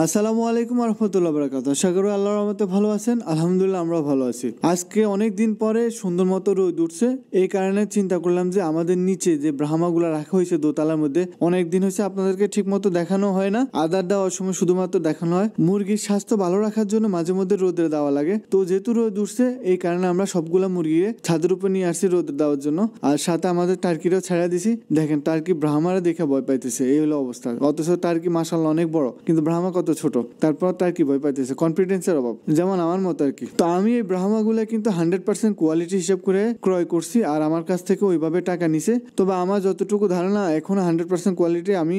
আসসালামু আলাইকুম রহমতুল্লাহ বারাকাতু। আশা করি আল্লাহর রহমতে ভালো আছেন। আলহামদুলিল্লাহ আমরাও ভালো আছি। আজকে অনেক দিন পরে সুন্দর মতো রোদ উঠছে, এই কারণে চিন্তা করলাম যে আমাদের নিচে যে ব্রাহ্মাগুলা রাখা হয়েছে দোতলার মধ্যে, অনেক দিন হয়েছে আপনাদেরকে ঠিক মতো দেখানো হয় না। আদার দেওয়ার সময় শুধুমাত্র দেখানো হয়। মুরগির স্বাস্থ্য ভালো রাখার জন্য মাঝে মধ্যে রোদে দেওয়া লাগে। তো যেহেতু রোদ উঠছে, এই কারণে আমরা সবগুলা মুরগি ছাদের উপর নিয়ে আসছি রোদে দেওয়ার জন্য। আর সাথে আমাদের টার্কিরাও ছেড়ে দিছি। দেখেন টার্কি ব্রাহ্মারা দেখে ভয় পাইতেছে, এই হলো অবস্থা। অথচ টার্কি মাশাআল্লাহ অনেক বড়, কিন্তু ব্রাহ্মা কত ছোট, তারপর টার্কি ভয় পাইতেছে। কনফিডেন্সের অভাব, যেমন আমার মতো আর কি। তো আমি এই ব্রাহ্মাগুলা কিন্তু 100% কোয়ালিটি হিসাব করে ক্রয় করছি, আর আমার কাছ থেকে ওইভাবে টাকা নিছে। তবে আমার যতটুকু ধারণা, এখনো 100% কোয়ালিটি আমি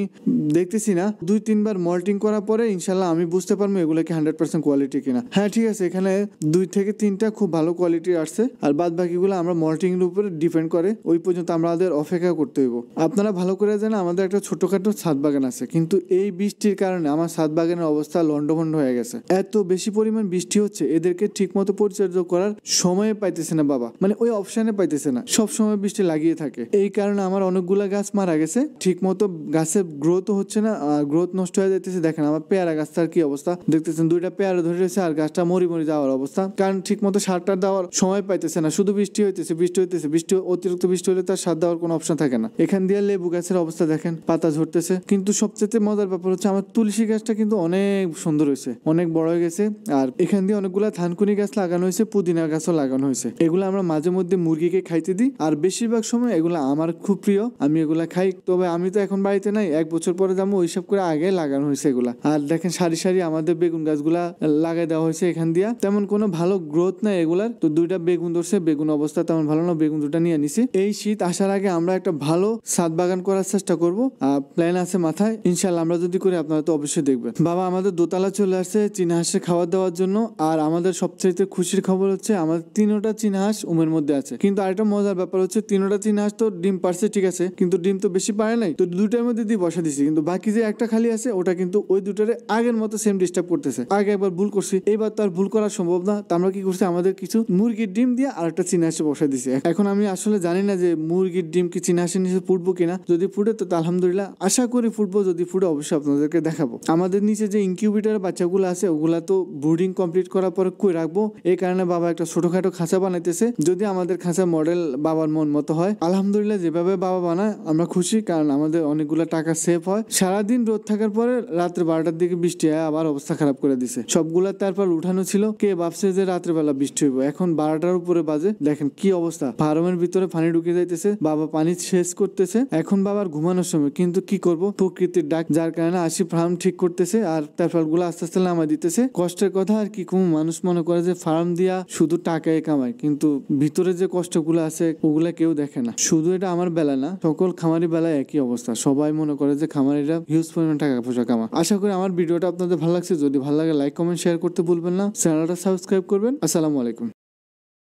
দেখতেছি না। 2-3 বার মল্টিং করার পরে ইনশাল্লাহ আমি বুঝতে পারবো এগুলো কি 100% কোয়ালিটি কিনা। হ্যাঁ ঠিক আছে, এখানে 2 থেকে 3টা খুব ভালো কোয়ালিটি আসছে, আর বাদ বাকিগুলো আমরা মল্টিং এর উপরে ডিপেন্ড করে। ওই পর্যন্ত আমাদের অপেক্ষা করতে হইব। আপনারা ভালো করে জানেন আমাদের একটা ছোটখাটো ছাদ বাগান আছে, কিন্তু এই বৃষ্টির কারণে আমার ছাদ বাগানের অবস্থা লন্ডভন্ড হয়ে গেছে। এত বেশি পরিমাণ বৃষ্টি হচ্ছে, এদেরকে ঠিক মতো পরিচর্যা করার সময় পাইতেছে না বাবা, মানে ওই অপশনে পাইতেছে না। সব সময় বৃষ্টি লাগিয়ে থাকে, এই কারণে আমার অনেকগুলা গাছ মারা গেছে। ঠিক মতো গাছের গ্রোথ হচ্ছে না, গ্রোথ নষ্ট হয়ে যাইতেছে। দেখেন আমার পেয়ারা গাছটার কি অবস্থা দেখতেছেন, 2টা পেয়ারা ধরে রয়েছে, আর গাছটা মরি যাওয়ার অবস্থা। কারণ ঠিক মতো সারটা দেওয়ার সময় পাইতেছে না, শুধু বৃষ্টি হইতেছে। বৃষ্টি অতিরিক্ত বৃষ্টি হলে তার সার দেওয়ার কোনো অপশন থাকে না। এখান দিয়ে লেবু গাছের অবস্থা দেখেন, পাতা ঝরতেছে। কিন্তু সবচেয়ে মজার ব্যাপার হচ্ছে আমার তুলসী গাছটা কিন্তু অনেক সুন্দর হয়েছে, অনেক বড় হয়ে গেছে। আর এখান দিয়ে অনেকগুলা থানকুনি গাছ লাগানো হয়েছে, পুদিনা গাছও লাগানো হয়েছে। এগুলো আমরা মাঝে মধ্যে মুরগিকে খাইতে দিই, আর বেশিরভাগ সময় এগুলো আমার খুব প্রিয়, আমি এগুলা খাই। তবে আমি তো এখন বাড়িতে নাই, 1 বছর পরে যাবো, ওইসব করে আগে লাগানো হয়েছে এগুলা। আর দেখেন সারি সারি আমাদের বেগুন গাছগুলা লাগাই দেওয়া হয়েছে। এখান দিয়া তেমন কোনো ভালো গ্রোথ নাই এগুলার। তো 2টা বেগুন ধরছে, বেগুন অবস্থা তেমন ভালো না, বেগুন 2টা নিয়ে নিছি। এই শীত আসার আগে আমরা একটা ভালো ছাদ বাগান করার চেষ্টা করবো, প্ল্যান আছে মাথায়। ইনশাল্লাহ আমরা যদি করি আপনারা তো অবশ্যই দেখবেন। বাবা আমাদের দোতলা চলে আসছে চীনা হাঁসের খাবার দেওয়ার জন্য। আর আমাদের সবচেয়ে খুশির খবর হচ্ছে আমাদের 3টা চীনা হাঁস উমের মধ্যে আছে। কিন্তু আরেকটা মজার ব্যাপার হচ্ছে 3টা চীনা হাঁস তো ডিম পারছে ঠিক আছে, কিন্তু ডিম তো বেশি পারে নাই। তো 2টার মধ্যে দিয়ে বসা দিছি, কিন্তু বাকি যে একটা খালি আছে ওটা কিন্তু ওই 2টারে আগের মতো সেম ডিস্টার্ব করতেছে। আগে একবার ভুল করছি, এইবার তো আর ভুল করা সম্ভব না। তো আমরা কি করছি, আমাদের কিছু মুরগির ডিম দিয়ে আরেকটা চীনা হাঁসে বসা দিছি। এখন আমি আসলে জানি না যে মুরগির ডিম কি চীনা হাঁসের নিচে ফুটবো কিনা। যদি ফুটে তো আলহামদুলিল্লাহ, আশা করি ফুটবো। যদি ফুটে অবশ্যই আপনাদেরকে দেখাবো। আমাদের নিচে যে ইনকিউবেটর বাচ্চাগুলো আছে ওগুলা তো ব্রুডিং কমপ্লিট করার পরে কই রাখবো, এই কারণে বাবা একটা ছোটখাটো খাঁচা বানাইতেছে। যদি আমাদের খাঁচা মডেল বাবার মন মতো হয়, আলহামদুলিল্লাহ যেভাবে বাবা বানায় আমরা খুশি, কারণ আমাদের অনেকগুলো টাকা সেভ হয়। সারাদিন রোদ থাকার পরে রাত্রে 12টার দিকে বৃষ্টি হয়, আবার অবস্থা খারাপ করে দিছে। সবগুলা তারপর উঠানো ছিল, কে ভাবছে যে রাত্রে বেলা বৃষ্টি হইব। এখন 12টার উপরে বাজে, দেখেন কি অবস্থা। ফার্মের ভিতরে পানি ঢুকে যাইতেছে, বাবা পানি শেষ করতেছে। এখন বাবার ঘুমানোর সময়, কিন্তু কি করব, প্রকৃতির ডাক, যার কারণে আসি ফার্ম ঠিক করতেছে, আর তারপর গুলো আস্তে আস্তে নামা দিতেছে। কষ্টের কথা আর কি, কোন মানুষ মনে করে যে ফার্ম দিয়া শুধু টাকায় কামায়, কিন্তু ভিতরে যে কষ্টগুলো আছে ওগুলা কেউ দেখে না। শুধু এটা আমার বেলা না, সকল খামারি বেলায় একই অবস্থা। সবাই মনে করে যে খামারিরা হিউজ পরিমাণ টাকা পয়সা কামা। আশা করি আমার ভিডিওটা আপনাদের ভালো লাগছে। যদি ভালো লাগে লাইক কমেন্ট শেয়ার করতে ভুলবেন না, চ্যানেলটা সাবস্ক্রাইব করবেন। আসসালামু আলাইকুম।